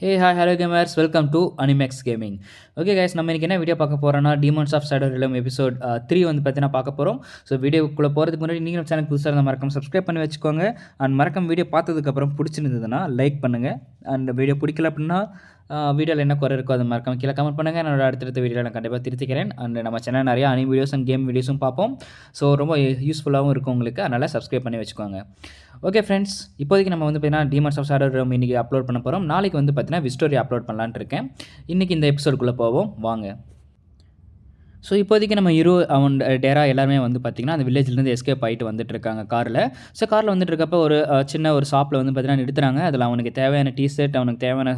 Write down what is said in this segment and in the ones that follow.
Hey hi hello gamers welcome to Animax gaming. Okay guys, நம்ம இன்றைக்கி என்ன video பார்க்க போகிறோன்னா டீமன்ஸ் ஆஃப் ஷேடோ ரிலம் எபிசோட் 3 வந்து பார்த்தீங்கன்னா பார்க்க போகிறோம். ஸோ வீடியோக்குள்ளே போகிறதுக்கு முன்னாடி நீங்கள் சேனல் புதுசாக இருந்தால் மறக்காம சப்ஸ்கிரைப் பண்ணி வச்சுக்கோங்க. அண்ட் மறக்காம வீடியோ பார்த்ததுக்கப்புறம் பிடிச்சிருந்ததுன்னா லைக் பண்ணுங்கள். அண்ட் வீடியோ பிடிக்கல அப்படின்னா வீடியோவில் என்ன குறை இருக்கோ அதை மறக்காம கீழே கமெண்ட் பண்ணுங்கள். என்னோட அடுத்தடுத்த வீடியோவில் நான் கண்டிப்பாக திருத்திக்கிறேன். அண்ட் நம்ம சேனல் நிறையா அனி வீடியோஸ் அண்ட் கேம் வீடியோஸும் பார்ப்போம். ஸோ ரொம்ப யூஸ்ஃபுல்லாகவும் இருக்கும் உங்களுக்கு, அதனால் சப்ஸ்கிரைப் பண்ணி வச்சுக்கோங்க. ஓகே ஃப்ரெண்ட்ஸ், இப்போதைக்கு நம்ம வந்து பார்த்தீங்கன்னா டீமன்ஸ் ஆஃப் ஷேடோ ரிலம் இன்றைக்கி அப்லோட் பண்ண போகிறோம். நாளைக்கு வந்து பார்த்தீங்கன்னா விஸ்டோரி அப்லோட் பண்ணலான்னு இருக்கேன். இன்றைக்கி இந்த எபிசோடுக்குள்ளே போவோம் வாங்க. ஸோ இப்போதைக்கு நம்ம அவன் டேரா எல்லாருமே வந்து பார்த்திங்கன்னா அந்த வில்லேஜ்லேருந்து எஸ்கேப் ஆகிட்டு வந்துட்டுருக்காங்க காரில். ஸோ காரில் வந்துட்டுருக்கப்போ ஒரு சின்ன ஒரு ஷாப்பில் வந்து பார்த்திங்கன்னா நிறுத்துறாங்க. அதில் அவனுக்கு தேவையான டிஷர்ட், அவனுக்கு தேவையான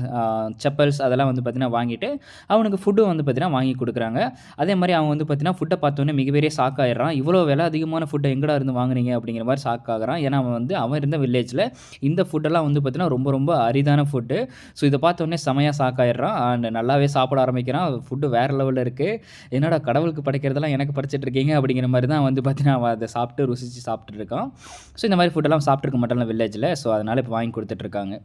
செப்பல்ஸ் அதெல்லாம் வந்து பார்த்திங்கன்னா வாங்கிட்டு அவனுக்கு ஃபுட்டும் வந்து பார்த்திங்கன்னா வாங்கி கொடுக்குறாங்க. அதே மாதிரி அவன் வந்து பார்த்திங்கன்னா ஃபுட்டை பார்த்தோன்னே மிகப்பெரிய ஷாக் ஆகிடுறான். இவ்வளோ விலை அதிகமான ஃபுட்டை எங்கடா இருந்து வாங்குறீங்க அப்படிங்கிற மாதிரி ஷாக் ஆகிறான். ஏன்னா அவன் இருந்த வில்லேஜில் இந்த ஃபுட்டெல்லாம் வந்து பார்த்திங்கன்னா ரொம்ப ரொம்ப அரிதான ஃபுட்டு. ஸோ இதை பார்த்தோன்னே செமையாக ஷாக் ஆகிடுறான். அண்ட் நல்லாவே சாப்பிட ஆரம்பிக்கிறான். ஃபுட்டு வேறு லெவலில் இருக்குது. என்னடா கடவுளுக்கு படைக்கிறதெல்லாம் எனக்கு படைச்சிட்டு இருக்கீங்க அப்படிங்கிற மாதிரி தான் வந்து பார்த்தீங்கன்னா அவன் அதை சாப்பிட்டு ருசிச்சு சாப்பிட்டு இருக்கான். ஸோ இந்த மாதிரி ஃபுட்டெல்லாம் சாப்பிட்ருக்க மாட்டாங்க வில்லேஜில். ஸோ அதனால் இப்போ வாங்கி கொடுத்துட்ருக்காங்க.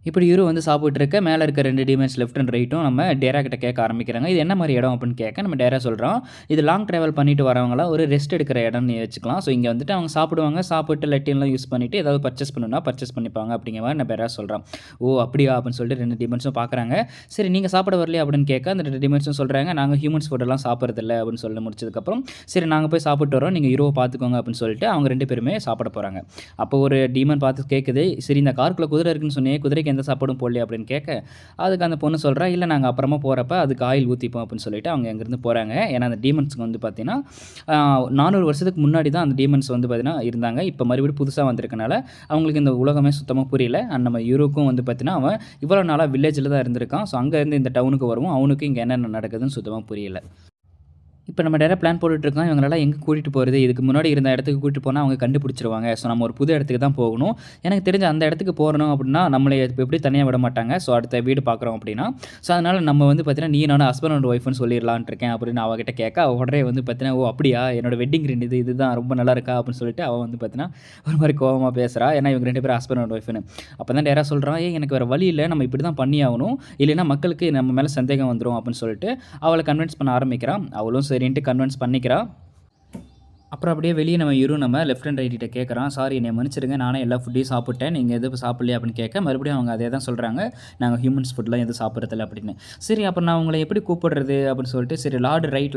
இப்படி இரு வந்து சாப்பிட்டு இருக்க மேலே இருக்க 2 டீமன்ஸ் லெஃப்ட் அண்ட் ரைட்டும் நம்ம டேரா கிட்ட கேட்க ஆரம்பிக்கிறாங்க. இது என்ன மாதிரி இடம் அப்படின்னு கேட்க நம்ம டேரா சொல்கிறோம், இது லாங் ட்ராவல் பண்ணிட்டு வரவங்களாம் ஒரு ரெஸ்ட் எடுக்கிற இடம்னு வச்சுக்கலாம். ஸோ இங்கே வந்துட்டு அவங்க சாப்பிடுவாங்க, சாப்பிட்டு லெட்டின்லாம் யூஸ் பண்ணிவிட்டு ஏதாவது பர்ச்சேஸ் பண்ணணும்னா பர்ச்சேஸ் பண்ணிப்பாங்க அப்படிங்கிற மாதிரி நம்ம டேரா சொல்கிறோம். ஓ அப்படியா அப்படின்னு சொல்லிட்டு 2 டீமன்ஸும் பார்க்குறாங்க. சரி நீங்கள் சாப்பிட வரலையா அப்படின்னு கேட்க அந்த 2 டீமன்ஸும் சொல்கிறாங்க, நாங்கள் ஹியூமன்ஸ் ஃபுட்டெல்லாம் சாப்பிட்றதில்ல அப்படின்னு சொல்லி முடிச்சதுக்கப்புறம் சரி நாங்கள் போய் சாப்பிட்டு வரோம், நீங்கள் ஹீரோவை பார்த்துக்கோங்க அப்படின்னு சொல்லிட்டு அவங்க 2 பேருமே சாப்பிட போகிறாங்க. அப்போ ஒரு டீமன் பார்த்து கேட்குது, சரி இந்த காருக்குள்ளே குதிரை இருக்குன்னு சொன்னே, குதிரைக்கு எந்த சாப்பாடும் போடலையா அப்படின்னு கேட்க அதுக்கு அந்த பொண்ணு சொல்கிறா, இல்லை நாங்கள் அப்புறமா போகிறப்ப அதுக்கு ஆயில் ஊற்றிப்போம் அப்படின்னு சொல்லிட்டு அவங்க அங்கேருந்து போகிறாங்க. ஏன்னா அந்த டீமன்ஸுக்கு வந்து பார்த்தீங்கன்னா 400 வருஷத்துக்கு முன்னாடி தான் அந்த டீமன்ஸ் வந்து பார்த்தீங்கன்னா இருந்தாங்க. இப்போ மறுபடியும் புதுசாக வந்திருக்கனால அவங்களுக்கு இந்த உலகமே சுத்தமாக புரியல. அண்ட் நம்ம ஹீரோக்கும் வந்து பார்த்தீங்கன்னா அவன் இவ்வளோ நாளாக வில்லேஜில் தான் இருந்திருக்கான். ஸோ அங்கேருந்து இந்த டவுனுக்கு வருவோம், அவனுக்கு இங்கே என்னென்ன நடக்குதுன்னு சுத்தமாக புரியல. இப்போ நம்ம டேரக்ட் பிளான் போட்டுட்ருக்கோம், இவங்களெல்லாம் எங்கே கூட்டிகிட்டு போகிறது, இதுக்கு முன்னாடி இருந்த இடத்துக்கு கூட்டிட்டு போனால் அவங்க கண்டுபிடிச்சிருவாங்க. ஸோ நம்ம ஒரு புது இடத்துக்கு தான் போகணும். எனக்கு தெரிஞ்ச அந்த இடத்துக்கு போகணும் அப்படின்னா நம்மளை இப்போ எப்படி தனியாக விட மாட்டாங்க. ஸோ அடுத்த வீடு பார்க்குறோம் அப்படின்னா ஸோ அதனால் நம்ம வந்து பார்த்தீங்கன்னா நீ நானும் ஹஸ்பண்ட் அண்ட் ஒய்ஃப்னு சொல்லிடலான்ட்டு இருக்கேன் அப்படின்னு அவகிட்ட கேட்க உடனே வந்து பார்த்தீங்கன்னா ஓ அப்படியா, என்னோட வெட்டிங் ரிங் இதுதான் ரொம்ப நல்லா இருக்கா அப்படின்னு சொல்லிட்டு அவள் வந்து பார்த்தீங்கன்னா ஒரு மாதிரி கோவமாக பேசுகிறா. ஏன்னா இவங்க 2 பேரும் ஹஸ்பண்ட் அண்ட் ஒய்ஃப்னு. அப்போ தான் டேரா சொல்கிறான், எனக்கு வேறு வழி இல்லை, நம்ம இப்படி தான் பண்ணி ஆகணும், இல்லைன்னா மக்களுக்கு நம்ம மேலே சந்தேகம் வந்துடும் அப்படின்னு சொல்லிட்டு அவளை கன்வின்ஸ் பண்ண ஆரம்பிக்கிறான். அவளும் சரின்ட்டு கன்வின்ஸ் பண்ணிக்கிறா. அப்புறம் அப்படியே வெளியே நம்ம லெஃப்ட் அண்ட் ரைட் கிட்ட கேட்குறான், சாரி என்னை மன்னிச்சிடுங்க, நானே எல்லா ஃபுட்டையும் சாப்பிட்டேன், நீங்கள் எதுவும் சாப்பிட்லையா அப்படின்னு கேட்க மறுபடியும் அவங்க அதே தான் சொல்கிறாங்க, நாங்கள் ஹியூமன்ஸ் ஃபுட்லாம் எதுவும் சாப்பிட்றதில்ல அப்படின்னு. சரி அப்போ நான் உங்களை எப்படி கூப்பிடுறது அப்படின்னு சொல்லிட்டு சரி லார்ட் ரைட்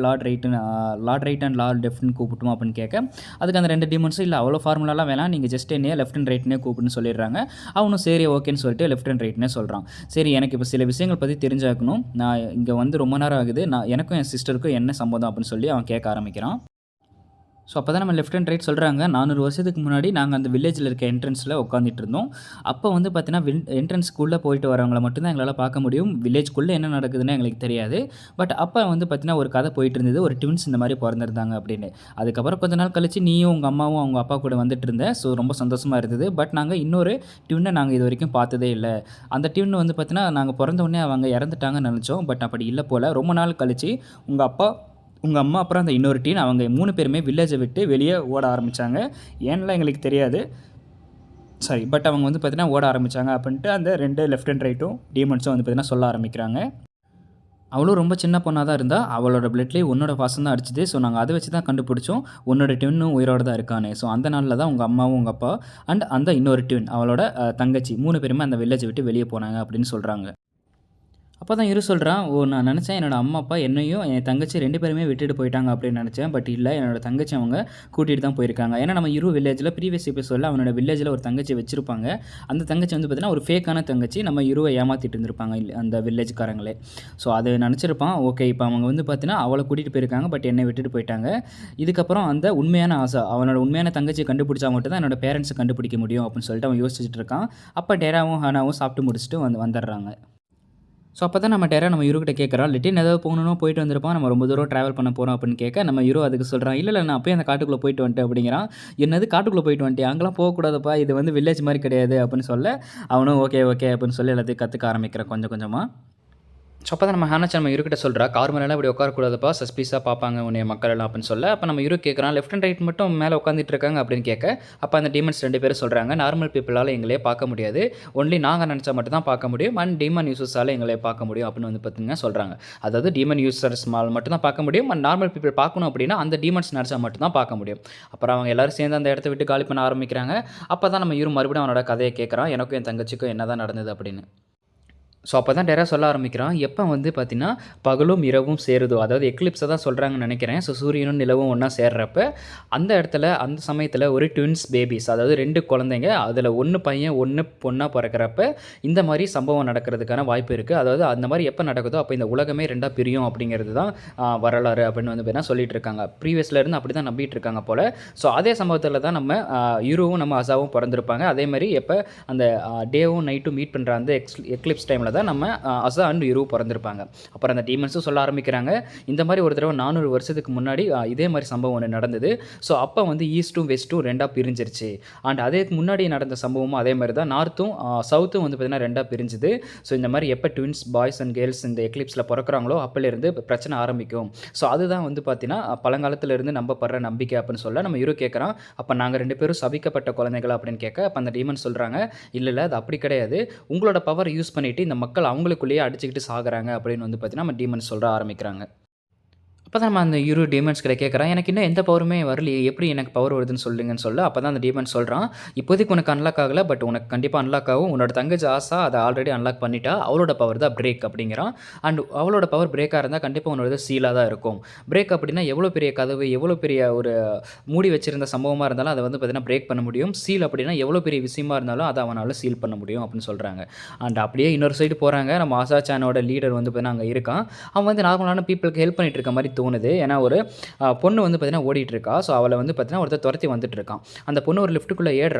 அண்ட் லார்ட் லெஃப்ட்னு கூப்பிட்டுமா அப்படின்னு கேட்க அதுக்கு அந்த 2 டீமன்ஸும் இல்லை அவ்வளோ ஃபார்முலாலாம் வேணாம், நீங்கள் ஜஸ்ட் என்னையே லெஃப்ட் அண்ட் ரைட்னே கூப்பிட்டுன்னு சொல்லிடுறாங்க. அவனும் சரி ஓகேன்னு சொல்லிட்டு லெஃப்ட் அண்ட் ரைட்னே சொல்கிறான். சரி எனக்கு இப்போ சில விஷயங்கள் பற்றி தெரிஞ்சாக்கணும், நான் இங்கே வந்து ரொம்ப நேரம் ஆகுது, எனக்கும் என் சிஸ்டருக்கும் என்ன சம்பந்தம் அப்படின்னு சொல்லி அவன் கேட்க ஆரம்பிக்கிறான். ஸோ அப்போ தான் நம்ம லெஃப்ட் அண்ட் ரைட் சொல்கிறாங்க, 400 வருஷத்துக்கு முன்னாடி நாங்கள் அந்த வில்லேஜில் இருக்க என்ட்ரன்ஸில் உட்காந்துட்டு இருந்தோம். அப்போ வந்து பார்த்தீங்கன்னா என்ட்ரன்ஸ்குள்ளே போயிட்டு வரவங்கள மட்டும்தான் எங்களால் பார்க்க முடியும், வில்லேஜ்குள்ளே என்ன நடக்குதுன்னு எங்களுக்கு தெரியாது. பட் அப்போ வந்து பார்த்தீங்கன்னா ஒரு கதை போயிட்டு இருந்தது, ஒரு ட்வின்ஸ் இந்த மாதிரி பிறந்திருந்தாங்க அப்படின்னு. அதுக்கப்புறம் கொஞ்ச நாள் கழிச்சு நீயும் உங்கள் அம்மாவும் அவங்க அப்பா கூட வந்துட்டு இருந்தேன். ஸோ ரொம்ப சந்தோஷமாக இருந்தது. பட் நாங்கள் இன்னொரு ட்வின்னை நாங்கள் இது வரைக்கும் பார்த்ததே இல்லை. அந்த ட்வின் வந்து பார்த்தீங்கன்னா நாங்கள் பிறந்த உடனே அவங்க இறந்துட்டாங்கன்னு நினச்சோம். பட் அப்படி இல்லை போல். ரொம்ப நாள் கழிச்சு உங்கள் அம்மா அப்புறம் அந்த இன்னொரு டீன் அவங்க 3 பேருமே வில்லேஜை விட்டு வெளியே ஓட ஆரம்பித்தாங்க. ஏன்லாம் எங்களுக்கு தெரியாது, சரி பட் அவங்க வந்து பார்த்திங்கன்னா ஓட ஆரம்பித்தாங்க அப்படின்ட்டு அந்த 2 லெஃப்ட் அண்ட் ரைட்டும் டீமன்ஸும் வந்து பார்த்திங்கன்னா சொல்ல ஆரம்பிக்கிறாங்க. அவளும் ரொம்ப சின்ன பொண்ணாக தான் இருந்தால், அவளோட பிளட்லேயே உன்னோட வாசம் தான் அடிச்சுது. ஸோ நாங்கள் அதை வச்சு தான் கண்டுபிடிச்சோம் உன்னோட ட்வின்னும் உயிரோடு தான் இருக்கானே. ஸோ அந்த நாளில் தான் உங்கள் அம்மாவும் உங்கள் அப்பா அண்ட் அந்த இன்னொரு ட்வின் அவளோட தங்கச்சி 3 பேருமே அந்த வில்லேஜை விட்டு வெளியே போனாங்க அப்படின்னு சொல்கிறாங்க. அப்போ தான் சொல்கிறான், ஓ நான் நினச்சேன் என்னோடய அம்மா அப்பா என்னையும் என் தங்கச்சி 2 பேருமே விட்டுட்டு போயிட்டாங்க அப்படின்னு நினச்சேன். பட் இல்லை, என்னோட தங்கச்சி அவங்க கூட்டிகிட்டு தான் போயிருக்காங்க. ஏன்னா நம்ம வில்லேஜில் ப்ரீவியஸ் எபிசோடில் அவனோட வில்லேஜில் ஒரு தங்கச்சி வச்சிருப்பாங்க. அந்த தங்கச்சி வந்து பார்த்திங்கன்னா ஒரு ஃபேக்கான தங்கச்சி, நம்ம ஏமாற்றிட்டு இருந்திருப்பாங்க அந்த வில்லேஜ்காரங்களே. ஸோ அதை நினச்சிருப்பான். ஓகே இப்போ அவங்க வந்து பார்த்திங்கன்னா அவளை கூட்டிகிட்டு போயிருக்காங்க, பட் என்னை விட்டுட்டு போயிட்டாங்க. இதுக்கப்புறம் அந்த உண்மையான ஆசை, அவனோட உண்மையான தங்கச்சி கண்டுபிடிச்சா மட்டும் தான் என்னோட பேரண்ட்ஸை கண்டுபிடிக்க முடியும் அப்படின்னு சொல்லிட்டு அவன் யோசிச்சுட்டு இருக்கான். அப்போ டேராவும் ஹானாவும் சாப்பிட்டு முடிச்சுட்டு வந்துடுறாங்க. ஸோ அப்போ தான் நம்ம நம்ம ஹீரோக்கிட்ட கேட்குறோம், லிட்டின் ஏதாவது போகணுன்னா போயிட்டு வந்திருப்பான், நம்ம ரொம்ப தூரம் ட்ராவல் பண்ண போகிறோம் அப்படின்னு கேட்க நம்ம ஹீரோ அதுக்கு சொல்கிறான், இல்லை நான் அப்போயே அந்த காட்டுக்குள்ளே போயிட்டு வந்துட்டேன் அப்படிங்கிறான். என்னது காட்டுக்குள்ளே போயிட்டு வந்துட்டேன், அங்கெல்லாம் போகக்கூடாதுப்பா, இது வந்து வில்லேஜ் மாதிரி கிடையாது அப்படின்னு சொல்ல அவனும் ஓகே ஓகே அப்படின்னு சொல்லி எல்லாத்தையும் கற்றுக்க ஆரம்பிக்கிறேன் கொஞ்சம் கொஞ்சமாக. ஸோ அப்போ தான் நம்ம ஹானாச்சான் நம்ம இருக்கிட்ட சொல்கிறா, கார் மேலாம் இப்படி உட்காரக்கூடாதுப்பா, சஸ்பீஸாக பார்ப்பாங்க உன்னைய மக்கள் எல்லாம் அப்படின்னு சொல்ல, அப்போ நம்ம இரு கேட்குறான், லெஃப்ட் அண்ட் ரைட் மட்டும் மேலே உட்காந்துட்டு இருக்காங்க அப்படின்னு கேட்க, அப்போ அந்த டீமன்ஸ் 2 பேரும் சொல்கிறாங்க, நார்மல் பீப்புளால் எங்களே பார்க்க முடியாது, ஒன்லி நாங்கள் நினச்சா மட்டும் தான் பார்க்க முடியும், அண்ட் டீமன் யூசர்ஸால் எங்களை பார்க்க முடியும் அப்படின்னு வந்து பார்த்திங்கன்னா சொல்கிறாங்க. அதாவது டீமன் யூசர்ஸ் மட்டும் தான் பார்க்க முடியும், அண்ட் நார்மல் பீப்புள் பார்க்கணும் அப்படின்னா அந்த டீமன்ஸ் நினச்சா மட்டும் தான் பார்க்க முடியும். அப்புறம் அவங்க எல்லோரும் சேர்ந்து அந்த இடத்த விட்டு காலி பண்ண ஆரம்பிக்கிறாங்க. அப்போ தான் நம்ம இரு மறுபடியும் அவனோட கதையை கேட்குறான், எனக்கும் என் தங்கச்சிக்கும் என்ன தான் நடந்தது அப்படின்னு. ஸோ அப்போ தான் டேரா சொல்ல ஆரம்பிக்கிறான், எப்போ வந்து பார்த்தீங்கன்னா பகலும் இரவும் சேருதோ, அதாவது எக்லிப்ஸை தான் சொல்கிறாங்கன்னு நினைக்கிறேன். ஸோ சூரியனும் நிலவும் ஒன்றா சேர்றப்ப அந்த இடத்துல அந்த சமயத்தில் ஒரு ட்வின்ஸ் பேபிஸ், அதாவது 2 குழந்தைங்க, அதில் 1 பையன் 1 பொண்ணாக பிறக்கிறப்ப இந்த மாதிரி சம்பவம் நடக்கிறதுக்கான வாய்ப்பு இருக்குது. அதாவது அந்த மாதிரி எப்போ நடக்குதோ அப்போ இந்த உலகமே 2ஆக பிரியும் அப்படிங்கிறது தான் வரலாறு அப்படின்னு வந்து பார்த்தீங்கன்னா சொல்லிட்டு இருக்காங்க. ப்ரீவியஸ்லேருந்து அப்படி தான் நம்பிட்டு இருக்காங்க போல். ஸோ அதே சம்பவத்தில் தான் நம்ம யூரோவும் நம்ம அசாவும் பிறந்திருப்பாங்க. அதே மாதிரி எப்போ அந்த டேவும் நைட்டும் மீட் பண்ணுற அந்த எக்லிப்ஸ் டைமில் தான் நம்ம அசா அண்ட் யூரோ பிறந்திருப்பாங்க. அப்புறம் அந்த டீமன்ஸும் சொல்ல ஆரம்பிக்கிறாங்க, இந்த மாதிரி ஒரு தடவை 400 வருஷத்துக்கு முன்னாடி இதே மாதிரி சம்பவம் ஒன்று நடந்தது. ஸோ அப்போ வந்து ஈஸ்ட்டும் வெஸ்ட்டும் 2ஆக பிரிஞ்சிருச்சு. அண்ட் அதுக்கு முன்னாடி நடந்த சம்பவமும் அதே மாதிரி தான், நார்த்தும் சவுத்தும் வந்து பார்த்திங்கன்னா 2ஆக பிரிஞ்சுது. ஸோ இந்த மாதிரி எப்போ ட்வின்ஸ் பாய்ஸ் அண்ட் கேர்ள்ஸ் இந்த எக்லிப்ஸில் பிறக்கிறாங்களோ அப்போலேருந்து பிரச்சனை ஆரம்பிக்கும். ஸோ அதுதான் வந்து பார்த்தீங்கன்னா பழங்காலத்திலிருந்து நம்பப்படுற நம்பிக்கை அப்படின்னு சொல்ல நம்ம யூரோ கேட்குறான், அப்போ நாங்கள் 2 பேரும் சபிக்கப்பட்ட குழந்தைகள் அப்படின்னு கேட்க, அப்போ அந்த டீமன் சொல்கிறாங்க, இல்லை அது அப்படி கிடையாது, உங்களோட பவர் யூஸ் பண்ணிவிட்டு இந்த மக்கள் அவங்களுக்குள்ளேயே அடிச்சுக்கிட்டு சாகுறாங்க அப்படின்னு வந்து பார்த்தீங்கன்னா நம்ம டீமன்ஸ் சொல்ல ஆரம்பிக்கிறாங்க. அப்போ தான் நம்ம அந்த இரு டீமன்ஸ் கிட்ட கேட்குறான், எனக்கு இன்னும் எந்த பவருமே வரலையே, எப்படி எனக்கு பவர் வருதுன்னு சொல்லுங்கன்னு சொல்ல, அப்போ தான் அந்த டீமன் சொல்கிறான், இப்போதைக்கு உனக்கு அன்லாக் ஆகலை, பட் உனக்கு கண்டிப்பாக அன்லாக் ஆகும். உன்னோட தங்கச்சி ஆசா அதை ஆல்ரெடி அன்லாக் பண்ணிட்டா, அவளோட பவர் தான் பிரேக் அப்படிங்கிறான். அண்ட் அவளோட பவர் பிரேக்காக இருந்தால் கண்டிப்பாக உன்னோட சீலாக தான் இருக்கும். பிரேக் அப்படின்னா எவ்வளோ பெரிய கதவு, எவ்வளோ பெரிய ஒரு மூடி வச்சிருந்த சம்பவமாக இருந்தாலும் அதை வந்து பார்த்தீங்கன்னா பிரேக் பண்ண முடியும். சீல் அப்படின்னா எவ்வளோ பெரிய விஷயமா இருந்தாலும் அதை அவனால் சீல் பண்ண முடியும் அப்படின்னு சொல்கிறாங்க. அண்ட் அப்படியே இன்னொரு சைடு போகிறாங்க, நம்ம ஆசா சானோட லீடர் வந்து பார்த்தீங்கன்னா அங்கே இருக்கான். அவன் வந்து நார்மலான பீப்புளுக்கு ஹெல்ப் பண்ணிட்டு இருக்க மாதிரி தோணுது. ஏன்னா ஒரு பொண்ணு வந்து பார்த்தீங்கன்னா ஓடிட்டு இருக்கா. ஸோ அவளை வந்து பார்த்தீங்கன்னா ஒருத்தர் துரத்தி வந்துட்டு இருக்கான். அந்த பொண்ணு ஒரு லிஃப்ட்டுக்குள்ளே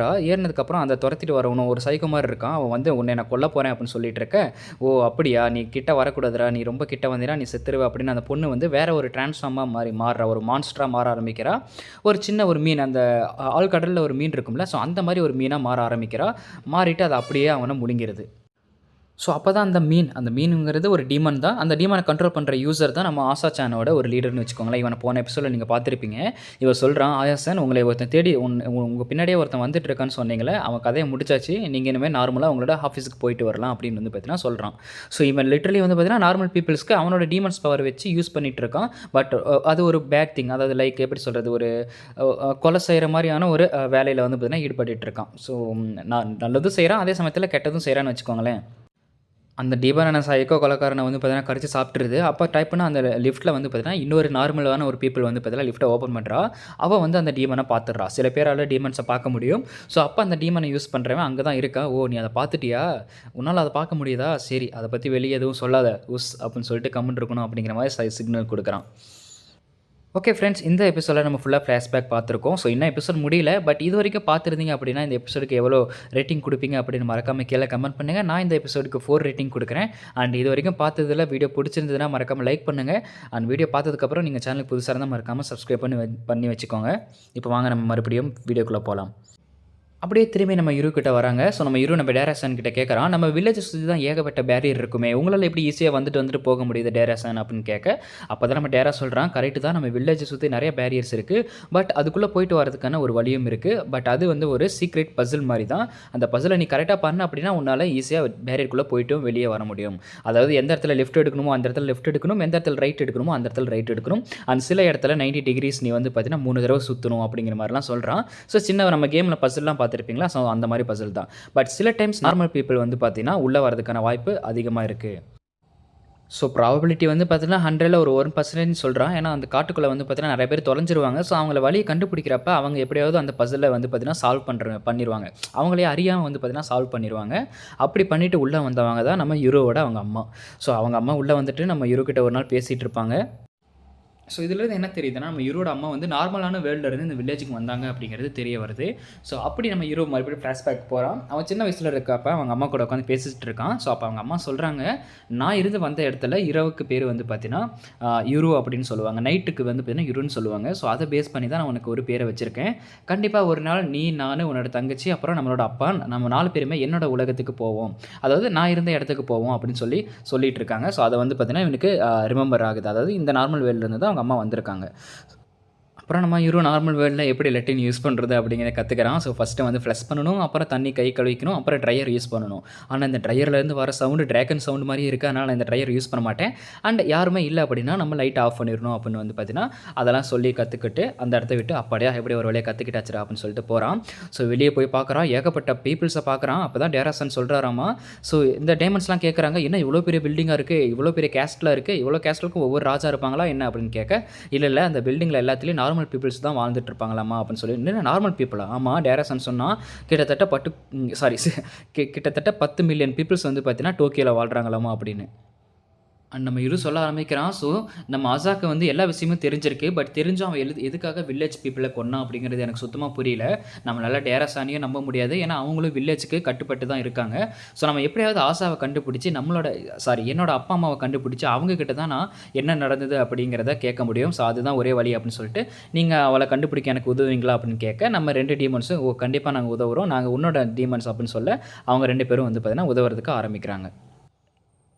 ஏறினதுக்கப்புறம் அந்த துரத்திட்டு வரவனும் ஒரு சைக்கோ மாதிரி இருக்கான். அவன் வந்து உன்னை நான் கொல்ல போகிறேன் அப்படின்னு சொல்லிட்டு இருக்க, ஓ அப்படியா, நீ கிட்ட வரக்கூடாதுரா, நீ ரொம்ப கிட்ட வந்தீங்கன்னா நீ செத்துருவ அப்படின்னு அந்த பொண்ணு வந்து வேற ஒரு டிரான்ஸ்ஃபார்மாக மாறுறா, ஒரு மான்ஸ்டராக மாற ஆரம்பிக்கிறா. ஒரு சின்ன ஒரு மீன், அந்த ஆழ்கடலில் ஒரு மீன் இருக்கும்ல, ஸோ அந்த மாதிரி ஒரு மீனாக மாற ஆரம்பிக்கிறா. மாறிட்டு அதை அப்படியே அவனை முழுங்கிருது. ஸோ அப்போ தான் அந்த மீனுங்கிறது ஒரு டீமன் தான். அந்த டீமனை கண்ட்ரோல் பண்ணுற யூசர் தான் நம்ம ஆசா சானோட ஒரு லீடர்னு வச்சுக்கோங்களேன். இவனை போன எபிசோடில் நீங்கள் பார்த்துருப்பீங்க. இவன் சொல்கிறான், ஆயாசன் உங்களை ஒருத்தன் தேடி உங்கள் பின்னாடியே ஒருத்தன் வந்துட்டு இருக்கான்னு சொன்னீங்களே, அவன் கதையை முடிச்சாச்சு, நீங்கள் இனிமேல் நார்மலாக உங்களோட ஆஃபீஸுக்கு போயிட்டு வரலாம் அப்படின்னு வந்து பார்த்தீங்கன்னா சொல்கிறான். ஸோ இவன் லிட்டரலி வந்து பார்த்தீங்கன்னா நார்மல் பீப்புள்ஸ்க்கு அவனோட டீமன்ஸ் பவர் வச்சு யூஸ் பண்ணிகிட்டு இருக்கான். பட் அது ஒரு பேட் திங், அதாவது லைக் எப்படி சொல்கிறது, ஒரு கொலை செய்கிற மாதிரியான ஒரு வேலையில் வந்து பார்த்தீங்கன்னா ஈடுபட்டு இருக்கான். ஸோ நான் நல்லதும் செய்கிறான், அதே சமயத்தில் கெட்டதும் செய்கிறான்னு வச்சுக்கோங்களேன். அந்த டீமனான சைக்கோ கொலைக்காரனை வந்து பார்த்தீங்கன்னா கடிச்சு சாப்பிட்ருது. அப்போ டைப் பண்ண அந்த லிஃப்ட்டில் வந்து பார்த்தீங்கன்னா இன்னொரு நார்மலான ஒரு பீப்புள் வந்து பார்த்தீங்கன்னா லிஃப்ட்டை ஓப்பன் பண்ணுறா. அவள் வந்து அந்த டீமனை பார்த்துடுறா. சில பேரால் டீமன்ஸை பார்க்க முடியும். ஸோ அப்போ அந்த டீமனை யூஸ் பண்ணுறவன் அங்கே தான் இருக்கா. ஓ நீ அதை பார்த்துட்டியா, உன்னால் அதை பார்க்க முடியுதா, சரி அதை பற்றி வெளியே எதுவும் சொல்லாத உஸ் அப்படின்னு சொல்லிட்டு கமெண்ட் இருக்கணும் அப்படிங்கிற மாதிரி சிக்னல் கொடுக்குறான். ஓகே ஃப்ரெண்ட்ஸ், இந்த எபிசோடில் நம்ம ஃபுல்லாக ஃப்ளாஷ்பேக் பார்த்துருக்கோம். ஸோ இன்னும் எபிசோட் முடியல, பட் இது வரைக்கும் பார்த்துருந்தீங்க அப்படின்னா இந்த எபிசோடுக்கு எவ்வளோ ரேட்டிங் கொடுப்பீங்க அப்படின்னு மறக்காமல் கீழே கமெண்ட் பண்ணுங்கள். நான் இந்த எபிசோடுக்கு 4 ரேட்டிங் கொடுக்குறேன். அண்ட் இது வரைக்கும் பார்த்ததில் வீடியோ பிடிச்சிருந்ததுன்னா மறக்காமல் லைக் பண்ணுங்கள். அண்ட் வீடியோ பார்த்ததுக்கப்புறம் நீங்கள் சேனலுக்கு புதுசாக இருந்தால் மறக்காமல் சப்ஸ்கிரைப் பண்ணி வச்சுக்கோங்க. இப்போ வாங்க நம்ம மறுபடியும் வீடியோக்குள்ளே போகலாம். அப்படியே திரும்பி நம்ம இரு கிட்ட வராங்க. ஸோ நம்ம இரு நம்ம டேராசன் கிட்ட கேட்குறான், நம்ம வில்லேஜை சுற்றி தான் ஏகப்பட்ட பேரியர் இருக்குமே, உங்களால் எப்படி ஈஸியாக வந்துட்டு போக முடியுது டேராசன் அப்படின்னு கேட்க, அப்போ தான் நம்ம டேரா சொல்கிறான், கரெக்டு தான், நம்ம வில்லேஜை சுற்றி நிறைய பேரியர்ஸ் இருக்குது, பட் அதுக்குள்ளே போயிட்டு வரதுக்கான ஒரு வழியும் இருக்குது. பட் அது வந்து ஒரு சீக்ரெட் பசில் மாதிரி தான். அந்த பசிலை நீ கரெக்டாக பண்ண அப்படின்னா உன்னால் ஈஸியாக பேரியருக்குள்ளே போய்ட்டும் வெளியே வர முடியும். அதாவது எந்த இடத்துல லெஃப்ட் எடுக்கணுமோ அந்த இடத்துல லெஃப்ட் எடுக்கணும், எந்த இடத்துல ரைட் எடுக்கணுமோ அந்த இடத்துல ரைட் எடுக்கணும். அந்த சில இடத்துல 90 டிகிரிஸ் நீ வந்து பார்த்தீங்கன்னா 3 தடவை சுற்றணும் அப்படிங்கிற மாதிரிலாம் சொல்கிறான். ஸோ சின்ன நம்ம கேமில் பசில்லாம் பார்த்துருப்பீங்களா, ஸோ அந்த மாதிரி பசில் தான். பட் சில டைம்ஸ் நார்மல் பீப்புள் வந்து பார்த்தீங்கன்னா உள்ளே வரதுக்கான வாய்ப்பு அதிகமாக இருக்குது. ஸோ ப்ராபபிலிட்டி வந்து பார்த்தீங்கன்னா 100ல் ஒரு 1% சொல்கிறான். ஏன்னா அந்த காட்டுக்குள்ளே வந்து பார்த்தீங்கன்னா நிறைய பேர் தொலைஞ்சிருவாங்க. ஸோ அவங்கள வழியை கண்டுபிடிக்கிறப்ப அவங்க எப்படியாவது அந்த பசிலை வந்து பார்த்தீங்கன்னா சால்வ் பண்ணிடுவாங்க. அவங்களே அறியாமல் வந்து பார்த்தீங்கன்னா சால்வ் பண்ணிடுவாங்க. அப்படி பண்ணிவிட்டு உள்ளே வந்தவங்க தான் நம்ம யூரோவோட அவங்க அம்மா. ஸோ அவங்க அம்மா உள்ளே வந்துட்டு நம்ம யூரோ கிட்ட ஒரு நாள் பேசிகிட்டு இருப்பாங்க. ஸோ இதுலேருந்து என்ன தெரியுதுன்னா, நம்ம ஹீரோட அம்மா வந்து நார்மலான வேர்ல்ட்லேருந்து இந்த வில்லேஜுக்கு வந்தாங்க அப்படிங்கிறது தெரிய வருது. ஸோ அப்படி நம்ம ஹீரோ மறுபடியும் ஃப்ளாஷ்பேக் போகிறான். அவன் சின்ன வயசில் இருக்கப்ப அவங்க அம்மா கூட உட்காந்து பேசிகிட்டு இருக்கான். ஸோ அப்போ அவங்க அம்மா சொல்கிறாங்க, நான் இருந்து வந்த இடத்துல இரவுக்கு பேர் வந்து பார்த்தீங்கன்னா யூரோ அப்படின்னு சொல்லுவாங்க. நைட்டுக்கு வந்து பார்த்தீங்கன்னா யுருன்னு சொல்லுவாங்க. ஸோ அதை பேஸ் பண்ணி தான் நான் உனக்கு ஒரு பேரை வச்சுருக்கேன். கண்டிப்பாக ஒரு நாள் நீ, நான், உன்னோட தங்கச்சி, அப்புறம் நம்மளோட அப்பா, நம்ம 4 பேருமே என்னோட உலகத்துக்கு போவோம். அதாவது நான் இருந்த இடத்துக்கு போவோம் அப்படின்னு சொல்லிட்டு இருக்காங்க. ஸோ அதை வந்து பார்த்தீங்கன்னா இவனுக்கு ரிமெம்பர் ஆகுது. அதாவது இந்த நார்மல் வேர்ல்ட்லேருந்து தான் அவங்க அம்மா வந்திருக்காங்க. அப்புறம் நம்ம ஹீரோ நார்மல் வேர்ல்டில் எப்படி லெட்டின் யூஸ் பண்ணுறது அப்படிங்கிறத கற்றுக்கிறான். ஸோ ஃபஸ்ட்டு வந்து ஃப்ளஷ் பண்ணணும், அப்புறம் தண்ணி கை கழுவிக்கணும், அப்புறம் ட்ரையர் யூஸ் பண்ணணும். ஆனால் இந்த ட்ரையர்லேருந்து வர சவுண்டு ட்ராகன் சவுண்டு மாதிரி இருக்குது. அதனால் இந்த ட்ரையர் யூஸ் பண்ண மாட்டேன். அண்ட் யாருமே இல்லை அப்படின்னா நம்ம லைட் ஆஃப் பண்ணிடணும் அப்படின்னு வந்து பார்த்தீங்கன்னா அதெல்லாம் சொல்லி கற்றுக்கிட்டு அந்த இடத்த விட்டு அப்படியே எப்படி ஒரு வழியாக கற்றுக்கிட்டாச்சுரா அப்படின்னு சொல்லிட்டு போகிறான். ஸோ வெளியே போய் பார்க்குறான், ஏகப்பட்ட பீப்புள்ஸை பார்க்குறான். அப்போ தான் டேராசன் சொல்கிறாராமா, ஸோ இந்த டைமண்ட்ஸ்லாம் கேட்குறாங்க, என்ன இவ்வளோ பெரிய பில்டிங்காக இருக்குது, இவ்வளோ பெரிய கேஸ்டலாக இருக்குது, இவ்வளோ கேஸ்டலுக்கும் ஒவ்வொரு ராஜா இருப்பாங்களா என்ன அப்படின்னு கேட்க, இல்லை அந்த பில்டிங்கில் எல்லாத்துலேயும் நார்மல் பீப்புள்ஸ் தான் வாழ்ந்துட்டு இருப்பாங்களாமா அப்படின்னு சொல்லி, என்ன நார்மல் பீப்புளா? ஆமாம், டேரசன் சொன்னால் கிட்டத்தட்ட 10 மில்லியன் பீப்புள்ஸ் வந்து பார்த்தீங்கன்னா டோக்கியோவில் வாழ்கிறாங்களாமா அப்படின்னு. அண்ட் நம்ம இரு சொல்ல ஆரம்பிக்கிறான். ஸோ நம்ம அசாக்கு வந்து எல்லா விஷயமும் தெரிஞ்சிருக்கு. பட் தெரிஞ்சும் அவன் எதுக்காக வில்லேஜ் பீப்புளை கொன்னான் அப்படிங்கிறது எனக்கு சுத்தமாக புரியல. நம்மளால் டேராசானியும் நம்ப முடியாது. ஏன்னா அவங்களும் வில்லேஜுக்கு கட்டுப்பட்டு தான் இருக்காங்க. ஸோ நம்ம எப்படியாவது ஆசாவை கண்டுபிடிச்சி என்னோட அப்பா அம்மாவை கண்டுபிடிச்சி அவங்கக்கிட்ட தான் நான் என்ன நடந்தது அப்படிங்கிறத கேட்க முடியும். ஸோ அதுதான் ஒரே வழி அப்படின்னு சொல்லிட்டு, நீங்கள் அவளை கண்டுபிடிக்க எனக்கு உதவுவீங்களா அப்படின்னு கேட்க, நம்ம 2 டீமன்ஸும் கண்டிப்பாக நாங்கள் உதவுறோம், நாங்கள் உன்னோட டீமன்ஸ் அப்படின்னு சொல்ல அவங்க 2 பேரும் வந்து பார்த்தீங்கன்னா உதவுறதுக்கு ஆரம்பிக்கிறாங்க.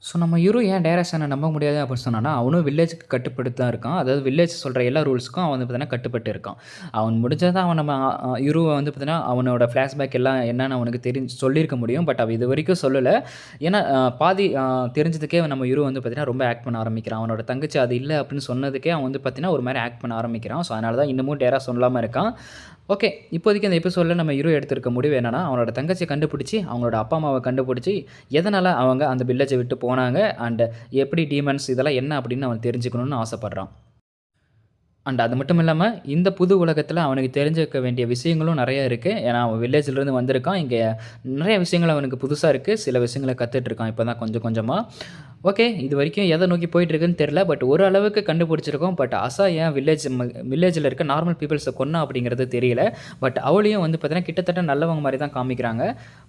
ஸோ நம்ம ஹீரோ ஏன் டேரக்ஷனை நம்ப முடியாது அப்படின்னு சொன்னான்னா, அவனும் வில்லேஜுக்கு கட்டுப்பட்டு தான் இருக்கான். அதாவது வில்லேஜ் சொல்கிற எல்லா ரூல்ஸுக்கும் அவன் வந்து பார்த்தீங்கன்னா கட்டுப்பட்டு இருக்கான். அவன் முடிஞ்சதான் அவன் நம்ம ஹீரோவை வந்து பார்த்தீங்கன்னா அவனோட ஃப்ளாஷ்பேக் எல்லாம் என்னன்னு அவனுக்கு சொல்லியிருக்க முடியும். பட் அவன் இது வரைக்கும் சொல்லலை. ஏன்னா பாதி தெரிஞ்சதுக்கே நம்ம ஹீரோ வந்து பார்த்தீங்கன்னா ரொம்ப ஆக்ட் பண்ண ஆரம்பிக்கிறான். அவனோட தங்கச்சி அது இல்லை அப்படின்னு சொன்னதுக்கே அவன் வந்து பார்த்தீங்கன்னா ஒரு மாதிரி ஆக்ட் பண்ண ஆரம்பிக்கிறான். ஸோ அதனால தான் இன்னமும் டேரா சொல்லாமல் இருக்கான். ஓகே, இப்போதைக்கு அந்த எபிசோடில் நம்ம ஹீரோ எடுத்திருக்க முடிவு என்னன்னா, அவனோட தங்கச்சியை கண்டுபிடிச்சி அவங்களோட அப்பா அம்மாவை கண்டுபிடிச்சி எதனால் அவங்க அந்த வில்லேஜை விட்டு போனாங்க அண்ட் எப்படி டீமன்ஸ் இதெல்லாம் என்ன அப்படின்னு அவன் தெரிஞ்சுக்கணும்னு ஆசைப்பட்றான். அண்ட் அது மட்டும் இல்லாமல் இந்த புது உலகத்தில் அவனுக்கு தெரிஞ்சுக்க வேண்டிய விஷயங்களும் நிறையா இருக்குது. ஏன்னா அவன் வில்லேஜ்லேருந்து வந்திருக்கான். இங்கே நிறைய விஷயங்கள் அவனுக்கு புதுசாக இருக்குது. சில விஷயங்களை கற்றுட்ருக்கான் இப்போ தான் கொஞ்சம் கொஞ்சமாக. ஓகே, இது வரைக்கும் எதை நோக்கி போயிட்டுருக்குன்னு தெரில. பட் ஒரு அளவுக்கு கண்டுபிடிச்சிருக்கோம். பட் அசா ஏன் வில்லேஜில் இருக்க நார்மல் பீப்புள்ஸை கொன்னா அப்படிங்கிறது தெரியல. பட் அவளையும் வந்து பார்த்தீங்கன்னா கிட்டத்தட்ட நல்லவங்க மாதிரி தான் காமிக்கிறாங்க.